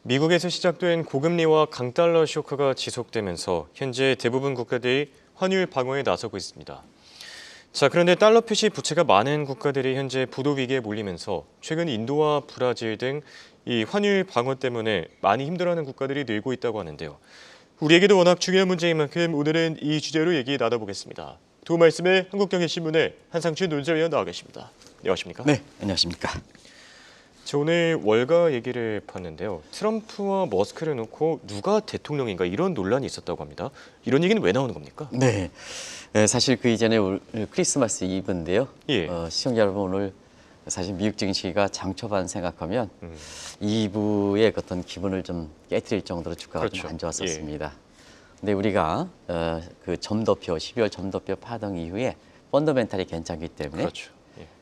미국에서 시작된 고금리와 강달러 쇼크가 지속되면서 현재 대부분 국가들이 환율 방어에 나서고 있습니다. 자, 그런데 달러 표시 부채가 많은 국가들이 현재 부도 위기에 몰리면서 최근 인도와 브라질 등 이 환율 방어 때문에 많이 힘들어하는 국가들이 늘고 있다고 하는데요. 우리에게도 워낙 중요한 문제인 만큼 오늘은 이 주제로 얘기 나눠보겠습니다. 도움 말씀에 한국경제신문의 한상춘 논설위원 나와 계십니다. 안녕하십니까? 네, 안녕하십니까. 저 오늘 월가 얘기를 봤는데요. 트럼프와 머스크를 놓고 누가 대통령인가 이런 논란이 있었다고 합니다. 이런 얘기는 왜 나오는 겁니까? 네, 사실 그 이전에 크리스마스 이브인데요. 예. 시청자 여러분 오늘 사실 미국 증시가 장 초반 생각하면 이브의 어떤 기분을 좀 깨트릴 정도로 주가가 그렇죠. 좀 안 좋았었습니다. 근데 우리가 그 점도표 12월 점도표 파동 이후에 펀더멘탈이 괜찮기 때문에 그렇죠.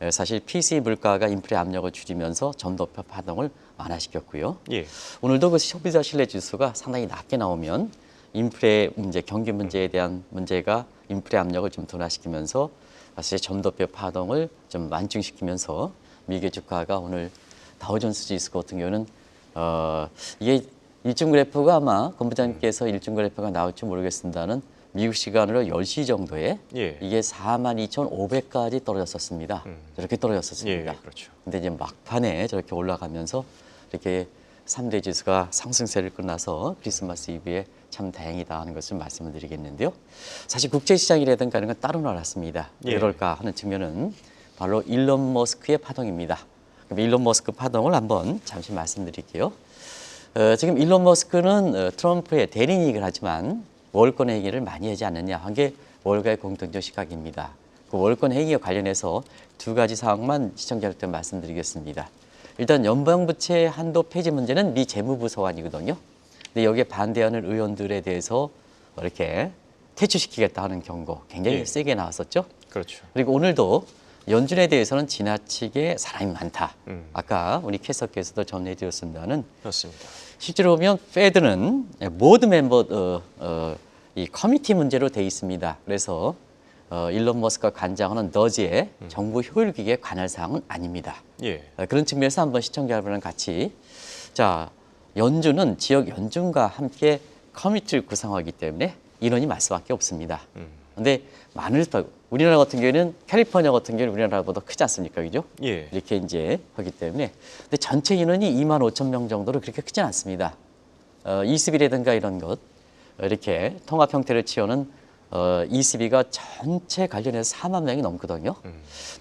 예. 사실 PC 물가가 인플레 압력을 줄이면서 점도표 파동을 완화시켰고요. 예. 오늘도 그 소비자 신뢰 지수가 상당히 낮게 나오면 인플레 문제, 경기 문제에 대한 문제가 인플레 압력을 좀 둔화시키면서 사실 점도표 파동을 좀 완충시키면서 미국의 주가가 오늘 다우존스 지수 같은 경우는 이게 일중 그래프가 아마 본부장님께서 일중 그래프가 나올지 모르겠습니다는 미국 시간으로 10시 정도에 예. 이게 42,500까지 떨어졌었습니다. 저렇게 떨어졌었습니다. 예, 그렇죠. 근데 이제 막판에 저렇게 올라가면서 이렇게 3대 지수가 상승세를 끝나서 크리스마스 이브에 참 다행이다 하는 것을 말씀을 드리겠는데요. 사실 국제시장이라든가 이런 건 따로 놀았습니다. 왜 예. 그럴까 하는 측면은 바로 일론 머스크의 파동입니다. 그럼 일론 머스크 파동을 한번 잠시 말씀드릴게요. 지금 일론 머스크는 트럼프의 대리이긴 하지만 월권 회의를 많이 하지 않느냐 한 게 월가의 공통적 시각입니다. 그 월권 회의와 관련해서 두 가지 사항만 시청자들께 말씀드리겠습니다. 일단 연방부채 한도 폐지 문제는 미 재무부 소관이거든요. 근데 여기에 반대하는 의원들에 대해서 이렇게 퇴출시키겠다 하는 경고 굉장히 예. 세게 나왔었죠. 그렇죠. 그리고 오늘도 연준에 대해서는 지나치게 사람이 많다. 음. 아까 우리 캐서께서도 전해드렸습니다는 맞습니다. 실제로 보면 페드는 모든 멤버 이 커뮤니티 문제로 돼 있습니다. 그래서 일론 머스크가 관장하는 더지의 정부 효율 기기에 관할 사항은 아닙니다. 예. 그런 측면에서 한번 시청자 여러분랑 같이 자 연준은 지역 연준과 함께 커뮤니티를 구성하기 때문에 인원이 많을 수밖에 없습니다. 그런데 우리나라 같은 경우에는 캘리포니아 같은 경우는 우리나라보다 크지 않습니까, 그죠? 예. 이렇게 이제 하기 때문에 근데 전체 인원이 25,000명 정도로 그렇게 크지 않습니다. 20이라든가 이런 것 이렇게 통합 형태를 취하는 ECB가 전체 관련해서 4만 명이 넘거든요.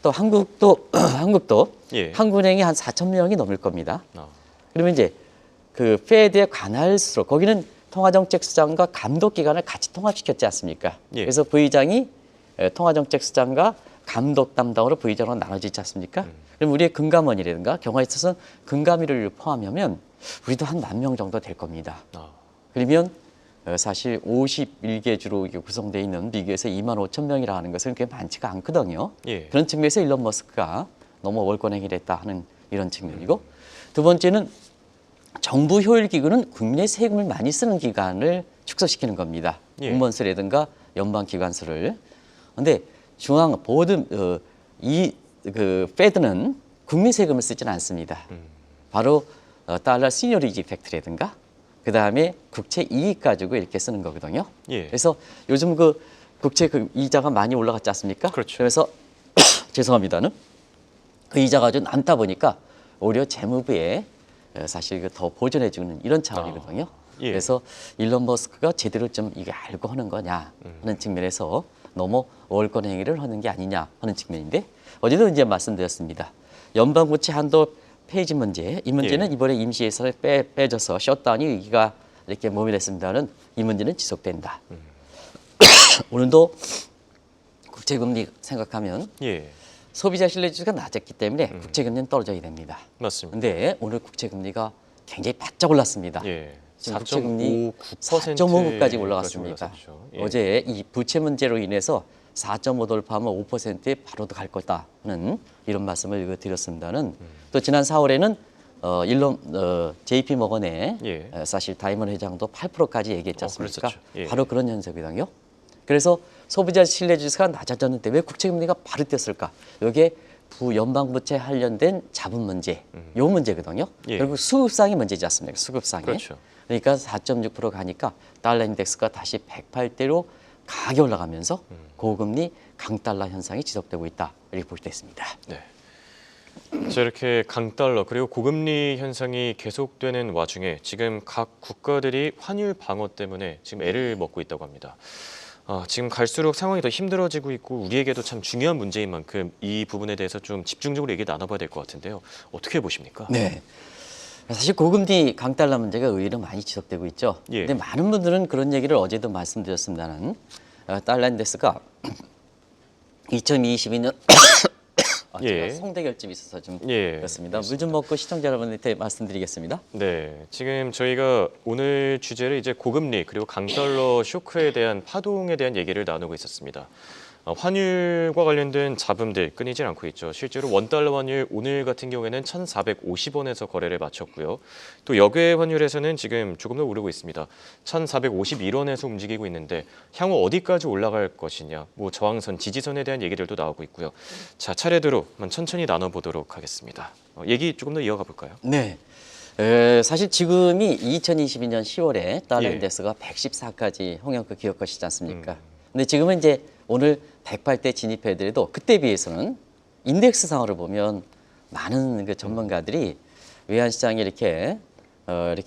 또 한국도 예. 한국은행이 한 4,000명이 넘을 겁니다. 그러면 이제 그 페드의 관할수로 거기는 통화정책수장과 감독기관을 같이 통합시켰지 않습니까? 예. 그래서 부의장이 통화정책수장과 감독 담당으로 부의장으로 나눠지지 않습니까? 그럼 우리의 금감원이라든가 경우에 있어서 금감위를 포함하면 우리도 한 10,000명 정도 될 겁니다. 그러면 사실 51개 주로 구성되어 있는 미국에서 25,000명이라 하는 것은 그게 많지가 않거든요. 예. 그런 측면에서 일론 머스크가 너무 월권행위를 했다 하는 이런 측면이고 두 번째는 정부 효율기구는 국민의 세금을 많이 쓰는 기관을 축소시키는 겁니다. 예. 공무원수라든가 연방기관수를. 그런데 중앙 모든 그 페드는 국민 세금을 쓰지는 않습니다. 바로 달러 시니어리티 이펙트라든가 그 다음에 국채 이익 가지고 이렇게 쓰는 거거든요. 예. 그래서 요즘 그 국채 그 이자가 많이 올라갔지 않습니까? 그렇죠. 그래서 죄송합니다는 그 이자 가지고 남다 보니까 오히려 재무부에 사실 더 보존해주는 이런 차원이거든요. 예. 그래서 일론 머스크가 제대로 좀 이게 알고 하는 거냐 하는 측면에서 너무 월권 행위를 하는 게 아니냐 하는 측면인데 어제도 이제 말씀드렸습니다. 연방부채 한도 폐지 문제, 이 문제는 예. 이번에 임시 예산을 빼줘서 셧다운이 위기가 이렇게 모면했습니다는 이 문제는 지속된다. 오늘도 국채금리 생각하면 예. 소비자 신뢰 지수가 낮았기 때문에 국채금리는 떨어져야 됩니다. 맞습니다. 근데 오늘 국채금리가 굉장히 바짝 올랐습니다. 예. 지금 국채금리 4.59%까지 4.59까지 올라갔습니다. 올랐었죠. 예. 어제 이 부채 문제로 인해서 4.5 돌파하면 5%에 바로도 갈 거다는 이런 말씀을 드렸습니다는 또 지난 4월에는 JP 모건의 예. 사실 다이먼 회장도 8%까지 얘기했지 않습니까? 그랬었죠. 예. 바로 그런 현상이거든요. 그래서 소비자 신뢰 지수가 낮아졌는데 왜 국채금리가 바로 뛰었을까? 이게 연방부채 관련된 자본 문제, 요 문제거든요. 예. 그리고 수급상의 문제지 않습니까? 수급상의. 그렇죠. 그러니까 4.6% 가니까 달러 인덱스가 다시 108대로 가게 올라가면서 고금리 강달러 현상이 지속되고 있다. 이렇게 볼 수 있습니다. 네. 자, 이렇게 강달러 그리고 고금리 현상이 계속되는 와중에 지금 각 국가들이 환율 방어 때문에 지금 애를 먹고 있다고 합니다. 지금 갈수록 상황이 더 힘들어지고 있고 우리에게도 참 중요한 문제인 만큼 이 부분에 대해서 좀 집중적으로 얘기 나눠봐야 될 것 같은데요. 어떻게 보십니까? 네. 사실 고금리 강달러 문제가 의외로 많이 지속되고 있죠. 예. 근데 많은 분들은 그런 얘기를 어제도 말씀드렸습니다는 달러 인덱스가 2022년 제가 예. 성대결집이 있어서 좀 예, 그렇습니다. 물 좀 먹고 시청자 여러분한테 말씀드리겠습니다. 네, 지금 저희가 오늘 주제를 이제 고금리 그리고 강달러 쇼크에 대한 파동에 대한 얘기를 나누고 있었습니다. 환율과 관련된 잡음들 끊이질 않고 있죠. 실제로 원달러 환율 오늘 같은 경우에는 1,450원에서 거래를 마쳤고요. 또 역외 환율에서는 지금 조금 더 오르고 있습니다. 1,451원에서 움직이고 있는데 향후 어디까지 올라갈 것이냐, 뭐 저항선, 지지선에 대한 얘기들도 나오고 있고요. 자, 차례대로 천천히 나눠보도록 하겠습니다. 얘기 조금 더 이어가 볼까요? 네. 사실 지금이 2022년 10월에 달러 예. 인덱스가 114까지 홍영표 기억하시지 않습니까? 근데 지금은 이제 오늘 108대 진입해더라도 그때 비해서는 인덱스 상으로 보면 많은 그 전문가들이 외환시장에 이렇게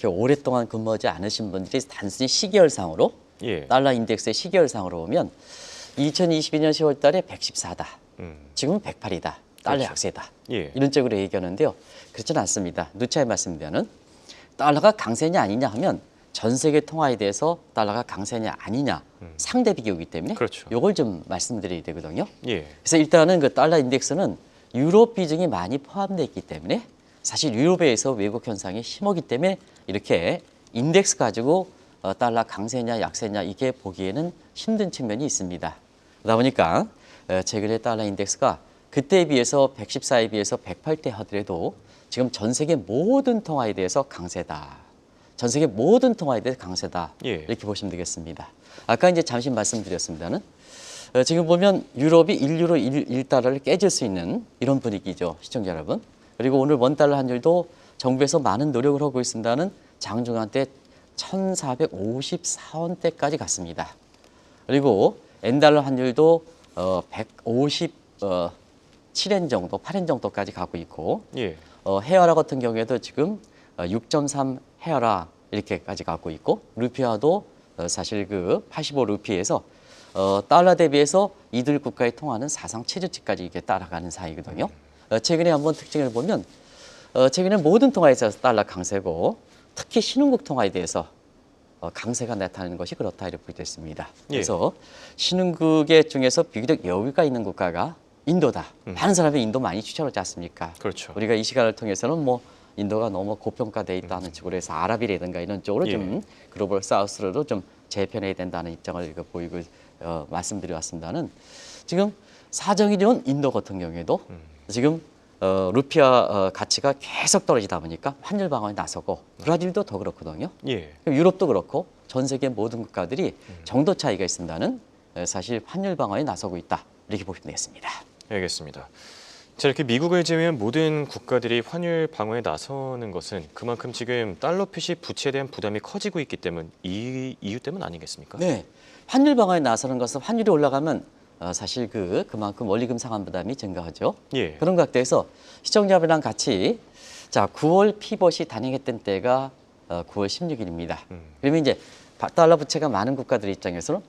오랫동안 근무하지 않으신 분들이 단순히 시계열상으로 예. 달러 인덱스의 시계열상으로 보면 2022년 10월 달에 114다. 지금은 108이다. 달러 그렇죠. 약세다. 예. 이런 쪽으로 얘기하는데요. 그렇지는 않습니다. 누차에 말씀드리면 달러가 강세냐 아니냐 하면 전 세계 통화에 대해서 달러가 강세냐 아니냐 상대 비교이기 때문에 그렇죠. 이걸 좀 말씀드려야 되거든요. 예. 그래서 일단은 그 달러 인덱스는 유럽 비중이 많이 포함되어 있기 때문에 사실 유럽에서 왜곡 현상이 심하기 때문에 이렇게 인덱스 가지고 달러 강세냐 약세냐 이게 보기에는 힘든 측면이 있습니다. 그러다 보니까 최근에 달러 인덱스가 그때에 비해서 114에 비해서 108대 하더라도 지금 전 세계 모든 통화에 대해서 강세다. 전 세계 모든 통화에 대해서 강세다. 예. 이렇게 보시면 되겠습니다. 아까 이제 잠시 말씀드렸습니다는 지금 보면 유럽이 1유로 1달러를 깨질 수 있는 이런 분위기죠. 시청자 여러분. 그리고 오늘 원달러 환율도 정부에서 많은 노력을 하고 있습니다는 장중한 때 1,454원대까지 갔습니다. 그리고 엔달러 환율도 157엔 정도, 8엔 정도까지 가고 있고 예. 헤어라 같은 경우에도 지금 6.3 헤어라 이렇게까지 가고 있고 루피아도 사실 그 85 루피에서 달러 대비해서 이들 국가의 통화는 사상 최저치까지 이게 따라가는 사이거든요. 최근에 한번 특징을 보면 최근에 모든 통화에 있어서 달러 강세고 특히 신흥국 통화에 대해서 강세가 나타나는 것이 그렇다 이렇게 볼 수 있습니다. 그래서 신흥국의 중에서 비교적 여유가 있는 국가가 인도다. 많은 사람이 인도 많이 추천하지 않습니까? 그렇죠. 우리가 이 시간을 통해서는 뭐 인도가 너무 고평가돼 있다는 쪽으로 해서 아랍이라든가 이런 쪽으로 좀 글로벌 사우스로도 좀 재편해야 된다는 입장을 보이고 말씀드려왔습니다는 지금 사정이론 인도 같은 경우에도 지금 루피아 가치가 계속 떨어지다 보니까 환율 방어에 나서고 브라질도 더 그렇거든요. 예. 유럽도 그렇고 전 세계 모든 국가들이 정도 차이가 있습니다는 사실 환율 방어에 나서고 있다 이렇게 보시면 되겠습니다. 알겠습니다. 자, 이렇게 미국을 제외한 모든 국가들이 환율 방어에 나서는 것은 그만큼 지금 달러 표시 부채에 대한 부담이 커지고 있기 때문 이 이유 때문 아니겠습니까? 네, 환율 방어에 나서는 것은 환율이 올라가면 사실 그만큼 원리금 상환 부담이 증가하죠. 예. 그런 각도에서 시청자분랑 같이 자 9월 피벗이 단행했던 때가 9월 16일입니다. 그러면 이제 달러 부채가 많은 국가들 입장에서는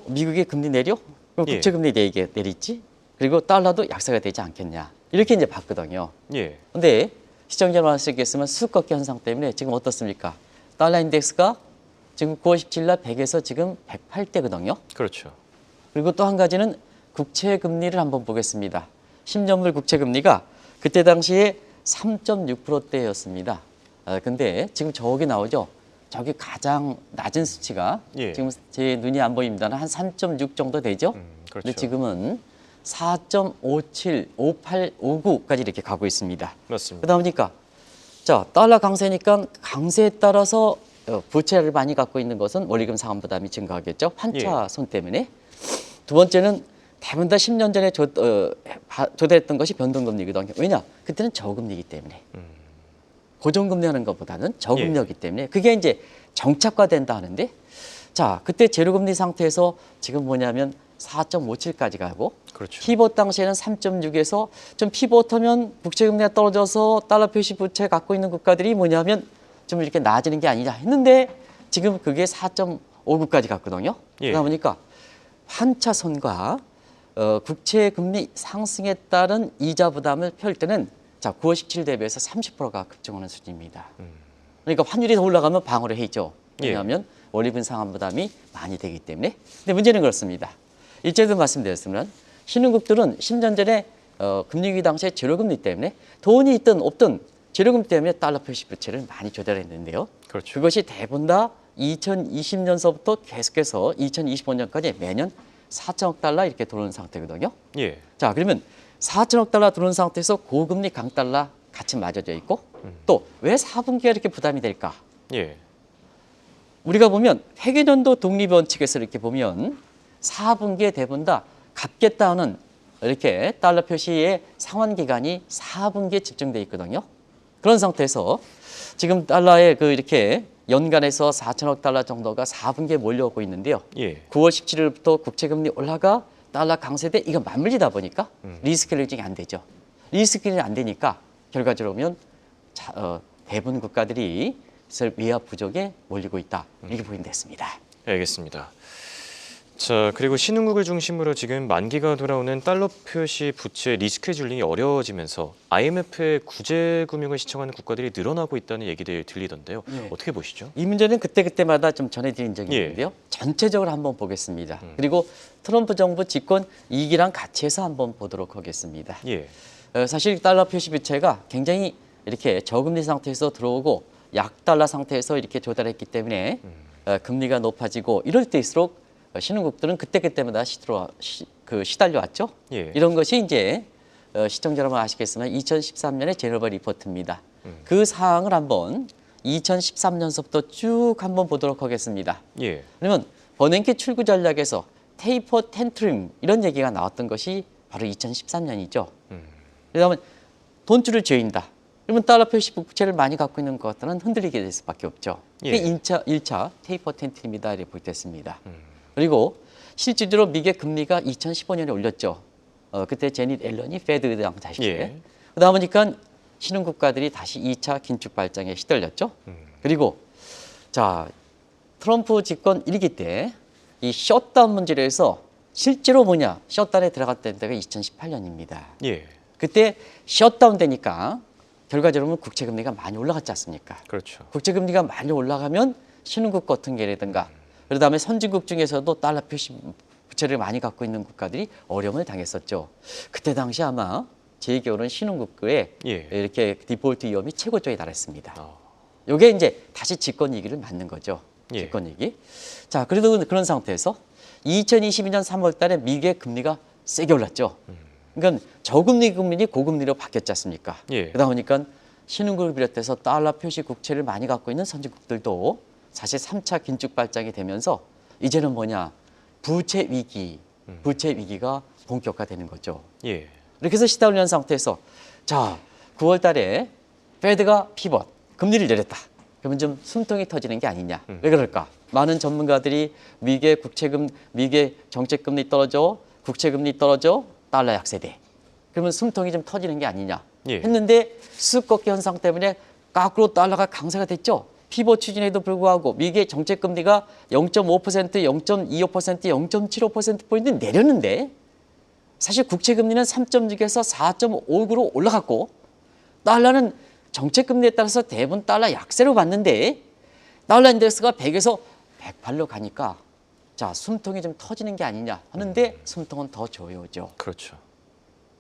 미국의 금리 내려? 그럼 예. 국채 금리 내리지? 그리고 달러도 약세가 되지 않겠냐? 이렇게 이제 봤거든요. 예. 근데 시청자 여러분 아시겠지만 수급꺾기 현상 때문에 지금 어떻습니까? 달러 인덱스가 지금 9월 17일 날 100에서 지금 108대거든요. 그렇죠. 그리고 또 한 가지는 국채 금리를 한번 보겠습니다. 10년물 국채 금리가 그때 당시에 3.6%대였습니다. 근데 지금 저기 나오죠. 저기 가장 낮은 수치가 예. 지금 제 눈이 안 보입니다는 한 3.6 정도 되죠. 그렇죠. 근데 지금은 4.57, 58, 59까지 이렇게 가고 있습니다. 맞습니다. 그러다 보니까 자 달러 강세니까 강세에 따라서 부채를 많이 갖고 있는 것은 원리금 상환 부담이 증가하겠죠. 환차손 때문에. 두 번째는 대부분 다 10년 전에 조달했던 것이 변동금리거든요. 왜냐? 그때는 저금리이기 때문에. 고정금리 하는 것보다는 저금리이기 때문에 그게 이제 정착화된다 하는데 자, 그때 제로금리 상태에서 지금 뭐냐면 4.57까지 가고 그렇죠. 피벗 당시에는 3.6에서 좀 피벗하면 국채금리가 떨어져서 달러 표시 부채 갖고 있는 국가들이 뭐냐면 좀 이렇게 나아지는 게 아니냐 했는데 지금 그게 4.59까지 갔거든요. 예. 그러다 보니까 환차선과 국채금리 상승에 따른 이자 부담을 펼 때는 자 9월 17 대비해서 30%가 급증하는 수준입니다. 그러니까 환율이 더 올라가면 방어를 해야죠. 왜냐하면 원리분 상환 부담이 많이 되기 때문에. 근데 문제는 그렇습니다. 일제도 말씀드렸지만 신흥국들은 10년 전에 금리위기 당시에 제로금리 때문에 돈이 있든 없든 제로금리 때문에 달러 표시 부채를 많이 조달했는데요. 그렇죠. 그것이 대부분 다 2020년서부터 계속해서 2025년까지 매년 4천억 달러 이렇게 들어오는 상태거든요. 예. 자, 그러면 4천억 달러 들어오는 상태에서 고금리 강달러 같이 맞아져 있고 또 왜 4분기가 이렇게 부담이 될까? 예. 우리가 보면 회계연도 독립원칙에서 이렇게 보면 4분기에 대부분 다 갚겠다 하는 이렇게 달러 표시의 상환 기간이 4분기에 집중돼 있거든요. 그런 상태에서 지금 달러의 그 이렇게 연간에서 4천억 달러 정도가 4분기에 몰려오고 있는데요. 예. 9월 17일부터 국채금리 올라가 달러 강세돼 이거 맞물리다 보니까 리스크 밸런싱이 안 되죠. 리스크 밸런싱이 안 되니까 결과적으로 보면 대부분 국가들이 외화 부족에 몰리고 있다. 이렇게 보이면 됐습니다. 알겠습니다. 자, 그리고 신흥국을 중심으로 지금 만기가 돌아오는 달러 표시 부채 리스크 해줄링이 어려워지면서 IMF의 구제 금융을 시청하는 국가들이 늘어나고 있다는 얘기들 들리던데요. 네. 어떻게 보시죠? 이 문제는 그때그때마다 좀 전해드린 적이 있는데요. 전체적으로 한번 보겠습니다. 그리고 트럼프 정부 집권 2기랑 같이 해서 한번 보도록 하겠습니다. 예. 사실 달러 표시 부채가 굉장히 이렇게 저금리 상태에서 들어오고 약달러 상태에서 이렇게 조달했기 때문에 금리가 높아지고 이럴 때일수록 신흥국들은 그때그때마다 시달려 왔죠. 예. 이런 것이 이제 시청자 여러분 아시겠지만 2013년의 제너럴 리포트입니다. 그 사항을 한번 2013년서부터 쭉 한번 보도록 하겠습니다. 예. 그러면 버냉키 출구 전략에서 테이퍼 텐트림 이런 얘기가 나왔던 것이 바로 2013년이죠. 그러면 돈줄을 죄인다. 그러면 달러 표시 부채를 많이 갖고 있는 것들은 흔들리게 될 수밖에 없죠. 예. 그게 1차 테이퍼 텐트림이다 이렇게 보겠습니다. 그리고 실질적으로 미국의 금리가 2015년에 올렸죠. 그때 제닛 앨런이 페드 당시에. 예. 그러다 보니까 신흥 국가들이 다시 2차 긴축 발장에 시달렸죠. 그리고 자 트럼프 집권 1기 때 이 셧다운 문제로 해서 실제로 뭐냐 셧다운에 들어갔던 때가 2018년입니다. 예. 그때 셧다운 되니까 결과적으로 국채금리가 많이 올라갔지 않습니까? 그렇죠. 국채금리가 많이 올라가면 신흥국 같은 게라든가 그다음에 선진국 중에서도 달러 표시 부채를 많이 갖고 있는 국가들이 어려움을 당했었죠. 그때 당시 아마 제 기억으로는 신흥국의 예. 이렇게 디폴트 위험이 최고조에 달했습니다. 아. 이게 이제 다시 집권 위기를 맞는 거죠. 예. 집권 위기. 자, 그래도 그런 상태에서 2022년 3월 달에 미국의 금리가 세게 올랐죠. 그러니까 저금리 금리 고금리로 바뀌었지 않습니까? 예. 그러다 보니까 신흥국을 비롯해서 달러 표시 국채를 많이 갖고 있는 선진국들도 사실 3차 긴축 발장이 되면서 이제는 뭐냐 부채 위기가 본격화되는 거죠. 예. 이렇게 해서 시달리는 상태에서 자 9월 달에 페드가 피벗 금리를 내렸다. 그러면 좀 숨통이 터지는 게 아니냐. 왜 그럴까? 많은 전문가들이 미국의 정책금리 떨어져 국채금리 떨어져 달러 약세돼. 그러면 숨통이 좀 터지는 게 아니냐 예. 했는데 수급꺾기 현상 때문에 거꾸로 달러가 강세가 됐죠. 피벗 추진에도 불구하고 미국의 정책금리가 0.5%, 0.25%, 0.75%포인트 내렸는데 사실 국채금리는 3.6에서 4.5로 올라갔고 달러는 정책금리에 따라서 대부분 달러 약세로 봤는데 달러 인덱스가 100에서 108로 가니까 자 숨통이 좀 터지는 게 아니냐 하는데 숨통은 더 조여오죠. 그렇죠.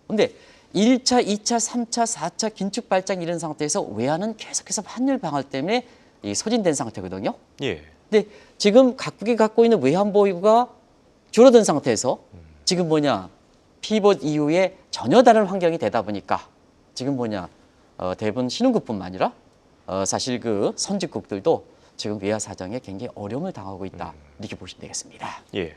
근데 1차, 2차, 3차, 4차 긴축 발장 이런 상태에서 외환은 계속해서 환율 방어 때문에 소진된 상태거든요. 예. 근데 지금 각국이 갖고 있는 외환 보유가 줄어든 상태에서 지금 뭐냐 피벗 이후에 전혀 다른 환경이 되다 보니까 지금 뭐냐 대부분 신흥국뿐만 아니라 사실 그 선진국들도 지금 외화 사정에 굉장히 어려움을 당하고 있다 이렇게 보시면 되겠습니다. 예.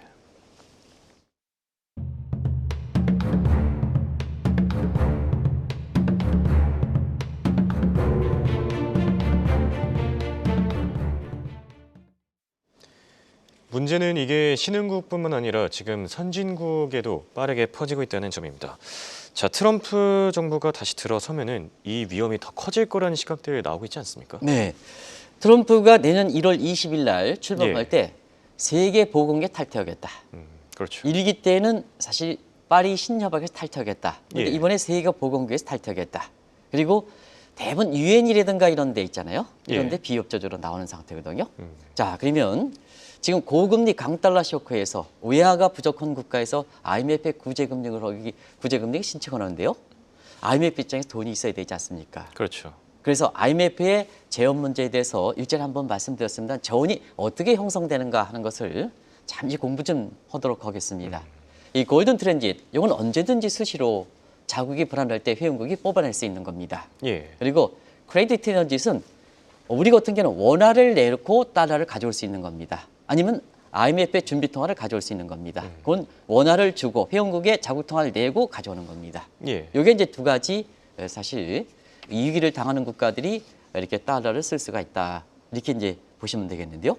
문제는 이게 신흥국뿐만 아니라 지금 선진국에도 빠르게 퍼지고 있다는 점입니다. 자, 트럼프 정부가 다시 들어서면은 이 위험이 더 커질 거라는 시각들 나오고 있지 않습니까? 네. 트럼프가 내년 1월 20일 날 출범할 예. 때 세계 보건계 탈퇴하겠다. 그렇죠. 1기 때는 사실 파리 신협약에서 탈퇴하겠다. 근데 예. 이번에 세계 보건계에서 탈퇴하겠다. 그리고 대부분 유엔이라든가 이런 데 있잖아요. 이런 데 예. 비협조적으로 나오는 상태거든요. 자, 그러면 지금 고금리 강달러 쇼크에서 외화가 부족한 국가에서 IMF에 구제금리 신청을 하는데요. IMF 입장에서 돈이 있어야 되지 않습니까? 그렇죠. 그래서 IMF의 재원 문제에 대해서 일전에 한번 말씀드렸습니다. 재원이 어떻게 형성되는가 하는 것을 잠시 공부 좀 하도록 하겠습니다. 이 골든 트랜짓, 이건 언제든지 수시로 자국이 불안할 때 회원국이 뽑아낼 수 있는 겁니다. 예. 그리고 크레디트 트랜짓은 우리 같은 경우는 원화를 내놓고 달러를 가져올 수 있는 겁니다. 아니면 IMF의 준비통화를 가져올 수 있는 겁니다. 그건 원화를 주고 회원국에 자국통화를 내고 가져오는 겁니다. 예. 이게 이제 두 가지 사실 위기를 당하는 국가들이 이렇게 달러를 쓸 수가 있다. 이렇게 이제 보시면 되겠는데요.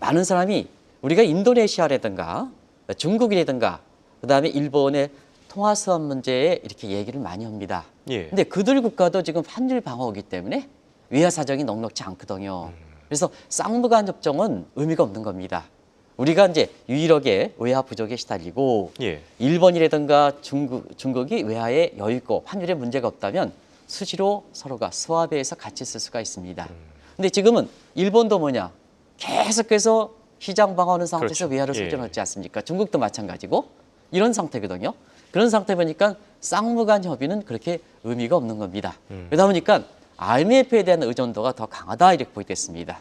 많은 사람이 우리가 인도네시아라든가 중국이라든가 그다음에 일본의 통화 수합 문제에 이렇게 얘기를 많이 합니다. 예. 근데 그들 국가도 지금 환율 방어이기 때문에 외화 사정이 넉넉지 않거든요. 그래서 쌍무간 협정은 의미가 없는 겁니다. 우리가 이제 유일하게 외화 부족에 시달리고 예. 일본이라든가 중국이 외화에 여유 있고 환율에 문제가 없다면 수시로 서로가 수합해서 같이 쓸 수가 있습니다. 근데 지금은 일본도 뭐냐? 계속해서 시장 방어하는 상태에서 그렇죠. 외화를 예. 소진하지 않습니까? 중국도 마찬가지고 이런 상태거든요. 그런 상태 보니까 쌍무간 협의는 그렇게 의미가 없는 겁니다. 그러다 보니까 IMF에 대한 의존도가 더 강하다 이렇게 보이겠습니다.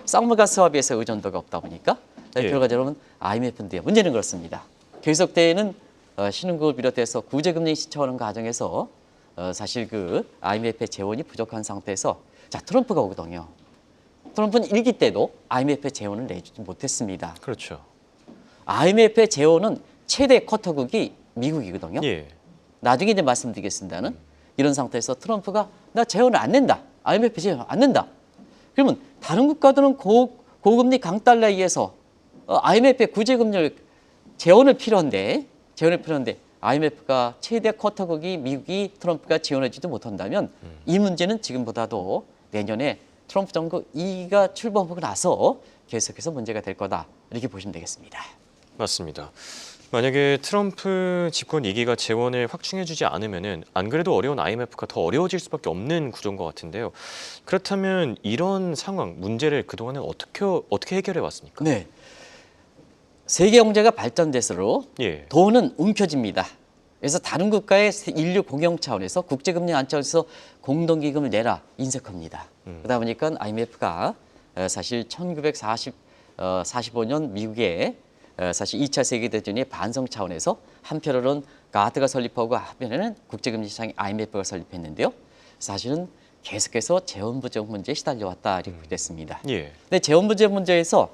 쌍무간 수합에서 의존도가 없다 보니까 예. 결과적으로는 IMF인데요. 문제는 그렇습니다. 계속되는 신흥국을 비롯해서 구제금리 신청하는 과정에서 사실 그 IMF의 재원이 부족한 상태에서 자 트럼프가 오거든요. 트럼프는 1기 때도 IMF의 재원을 내주지 못했습니다. 그렇죠. IMF의 재원은 최대 쿼터국이 미국이거든요. 예. 나중에 이제 말씀드리겠습니다는 이런 상태에서 트럼프가 나 재원을 안 낸다. IMF 재원 안 낸다. 그러면 다른 국가들은 고금리 강달러에 의해서 IMF의 구제금리를 재원을 필요한데 IMF가 최대 쿼터국이 미국이 트럼프가 지원하지도 못한다면 이 문제는 지금보다도 내년에 트럼프 정부 2기가 출범하고 나서 계속해서 문제가 될 거다. 이렇게 보시면 되겠습니다. 맞습니다. 만약에 트럼프 집권 2기가 재원을 확충해주지 않으면은 안 그래도 어려운 IMF가 더 어려워질 수밖에 없는 구조인 것 같은데요. 그렇다면 이런 상황, 문제를 그동안은 어떻게 해결해 왔습니까? 네. 세계 경제가 발전될수록 예. 돈은 움켜집니다. 그래서 다른 국가의 인류 공영 차원에서 국제금리 안착에서 공동기금을 내라 인색합니다. 그러다 보니까 IMF가 사실 1945년 미국의 사실 2차 세계대전의 반성 차원에서 한편으로는 가트가 설립하고 한편에는 국제금리 시장의 IMF가 설립했는데요. 사실은 계속해서 재원 부족 문제에 시달려왔다 이렇게 됐습니다. 예. 근데 재원 부족 문제에서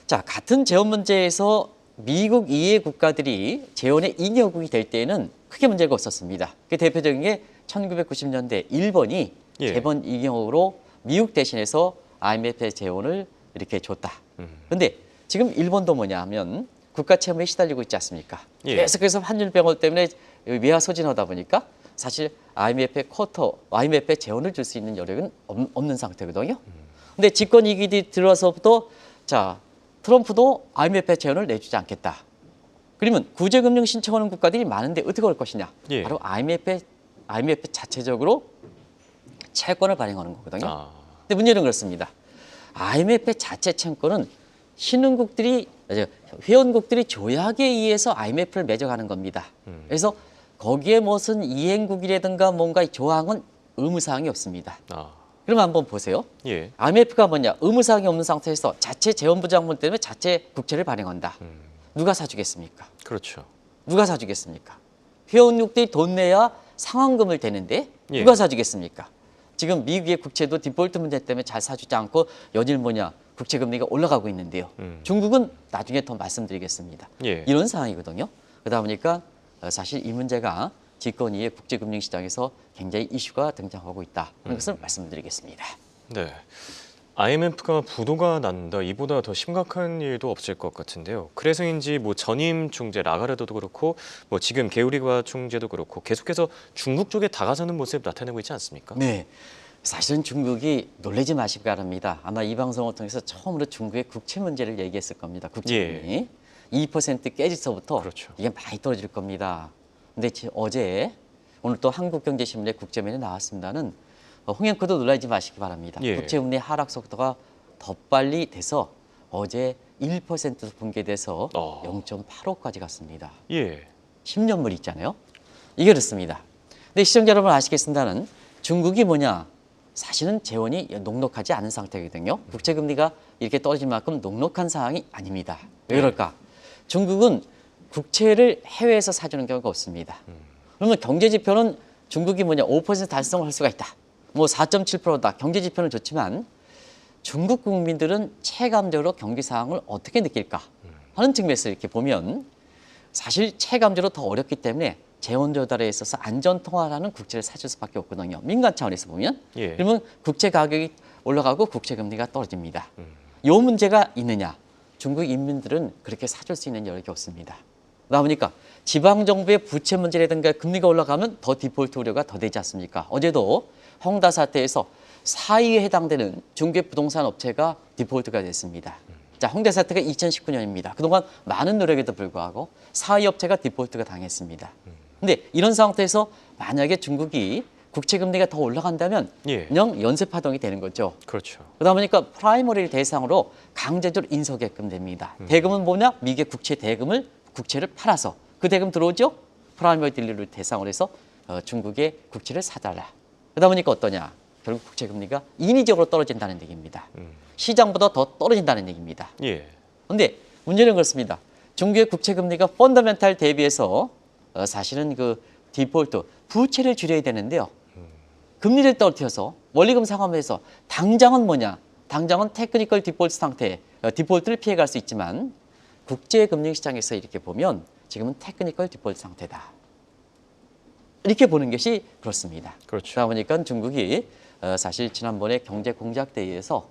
자 같은 재원 문제에서 미국 이외의 국가들이 재원의 잉여국이 될 때에는 크게 문제가 없었습니다. 그 대표적인 게 1990년대 일본이 예. 재원 잉여국으로 미국 대신해서 IMF의 재원을 이렇게 줬다. 그런데 지금 일본도 뭐냐 하면 국가 채무에 시달리고 있지 않습니까? 예. 계속해서 환율 병원 때문에 외화 소진하다 보니까 사실 IMF의 재원을 줄 수 있는 여력은 없는 상태거든요. 근데 집권 2기 들어서부터 자 트럼프도 IMF의 재원을 내주지 않겠다. 그러면 구제금융 신청하는 국가들이 많은데 어떻게 할 것이냐? 예. 바로 IMF 자체적으로 채권을 발행하는 거거든요. 아. 근데 문제는 그렇습니다. IMF 자체 채권은 회원국들이 조약에 의해서 IMF를 맺어가는 겁니다. 그래서 거기에 무슨 이행국이라든가 뭔가 조항은 의무사항이 없습니다. 아. 그럼 한번 보세요. 예. IMF가 뭐냐? 의무사항이 없는 상태에서 자체 재원부장분 때문에 자체 국채를 발행한다. 누가 사주겠습니까? 그렇죠. 누가 사주겠습니까? 회원국들이 돈 내야 상환금을 대는데 예. 누가 사주겠습니까? 지금 미국의 국채도 디폴트 문제 때문에 잘 사주지 않고 연일 뭐냐? 국채 금리가 올라가고 있는데요. 중국은 나중에 더 말씀드리겠습니다. 예. 이런 상황이거든요. 그러다 보니까 사실 이 문제가 집권 이후에 국제금융시장에서 굉장히 이슈가 등장하고 있다. 그런 것을 말씀드리겠습니다. 네. IMF가 부도가 난다, 이보다 더 심각한 일도 없을 것 같은데요. 그래서인지 뭐 전임 총재 라가르도도 그렇고 뭐 지금 게오리가 총재도 그렇고 계속해서 중국 쪽에 다가서는 모습 나타내고 있지 않습니까? 네. 사실은 중국이 놀라지 마시기 바랍니다. 아마 이 방송을 통해서 처음으로 중국의 국채 문제를 얘기했을 겁니다. 국채금리 2% 깨지서부터 그렇죠. 이게 많이 떨어질 겁니다. 근데 어제 오늘 또 한국경제신문에 국제면에 나왔습니다는 홍영크도 놀라지 마시기 바랍니다. 예. 국채금리 하락 속도가 더 빨리 돼서 어제 1% 붕괴돼서 0.85까지 갔습니다. 예. 10년물 있잖아요. 이게 그렇습니다. 근데 시청자 여러분 아시겠습니다는 중국이 뭐냐? 사실은 재원이 넉넉하지 않은 상태거든요. 국채금리가 이렇게 떨어질 만큼 넉넉한 상황이 아닙니다. 왜 그럴까? 중국은 국채를 해외에서 사주는 경우가 없습니다. 그러면 경제 지표는 중국이 뭐냐? 5% 달성을 할 수가 있다. 뭐 4.7%다. 경제 지표는 좋지만 중국 국민들은 체감적으로 경기 상황을 어떻게 느낄까 하는 측면에서 이렇게 보면 사실 체감적으로 더 어렵기 때문에 재원 조달에 있어서 안전 통화라는 국채를 사줄 수밖에 없거든요. 민간 차원에서 보면. 예. 그러면 국채 가격이 올라가고 국채 금리가 떨어집니다. 이 문제가 있느냐? 중국 인민들은 그렇게 사줄 수 있는 여력이 없습니다. 그러다 보니까 지방 정부의 부채 문제라든가 금리가 올라가면 더 디폴트 우려가 더 되지 않습니까? 어제도 헝다 사태에서 4위에 해당되는 중국의 부동산 업체가 디폴트가 됐습니다. 자, 홍대 사태가 2019년입니다. 그동안 많은 노력에도 불구하고 4위 업체가 디폴트가 당했습니다. 근데 이런 상태에서 만약에 중국이 국채 금리가 더 올라간다면 그냥 연쇄 파동이 되는 거죠. 그렇죠. 그러다 보니까 프라이머리를 대상으로 강제적으로 인서게끔 됩니다. 대금은 뭐냐? 미개 국채 대금을 국채를 팔아서 그 대금 들어오죠? 프라이머리 딜러를 대상으로 해서 중국의 국채를 사달라. 그러다 보니까 어떠냐? 결국 국채 금리가 인위적으로 떨어진다는 얘기입니다. 시장보다 더 떨어진다는 얘기입니다. 예. 그런데 문제는 그렇습니다. 중국의 국채 금리가 펀더멘탈 대비해서 사실은 그 디폴트 부채를 줄여야 되는데요. 금리를 떨어뜨려서 원리금 상환에서 당장은 뭐냐? 당장은 테크니컬 디폴트 상태, 디폴트를 피해갈 수 있지만 국제 금융 시장에서 이렇게 보면 지금은 테크니컬 디폴트 상태다. 이렇게 보는 것이 그렇습니다. 그렇죠. 그러다 보니까 중국이 사실 지난번에 경제 공작 대회에서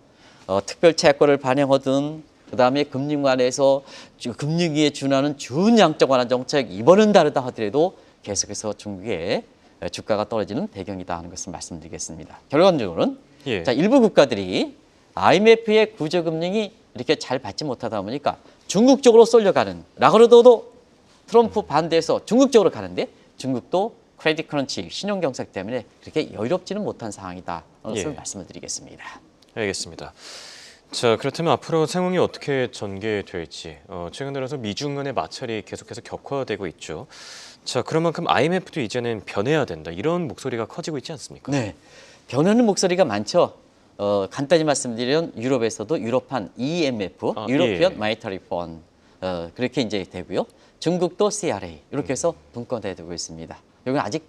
특별 채권을 발행하든 그다음에 금융관에서 금융위에 준하는 준양적 완화 정책 이번은 다르다 하더라도 계속해서 중국의 주가가 떨어지는 배경이다 하는 것을 말씀드리겠습니다. 결론적으로는 자, 일부 국가들이 IMF의 구조금융이 이렇게 잘 받지 못하다 보니까 중국 쪽으로 쏠려가는 라가르도도 트럼프 반대해서 중국 쪽으로 가는데 중국도 크레딧 크런치, 신용경색 때문에 그렇게 여유롭지는 못한 상황이다. 것을 말씀을 드리겠습니다. 알겠습니다. 자, 그렇다면 앞으로 상황이 어떻게 전개될지 최근 들어서 미중 간의 마찰이 계속해서 격화되고 있죠. 자, 그런 만큼 IMF도 이제는 변해야 된다. 이런 목소리가 커지고 있지 않습니까? 네, 변하는 목소리가 많죠. 간단히 말씀드리면 유럽에서도 유럽판 EMF, 유로피언 마니터리 펀드 그렇게 이제 되고요. 중국도 CRA 이렇게 해서 분권되고 있습니다. 여기 아직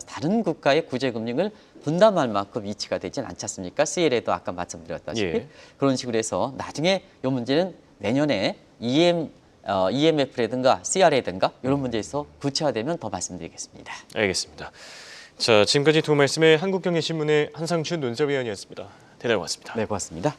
다른 국가의 구제금융을 분담할 만큼 이치가 되진 않지 않습니까? CLA도 아까 말씀드렸다시피 그런 식으로 해서 나중에 이 문제는 내년에 EMF라든가 CRA든가 이런 문제에서 구체화되면 더 말씀드리겠습니다. 알겠습니다. 자, 지금까지 두 말씀의 한국경제신문의 한상준 논설위원이었습니다. 대단히 고맙습니다. 네, 고맙습니다.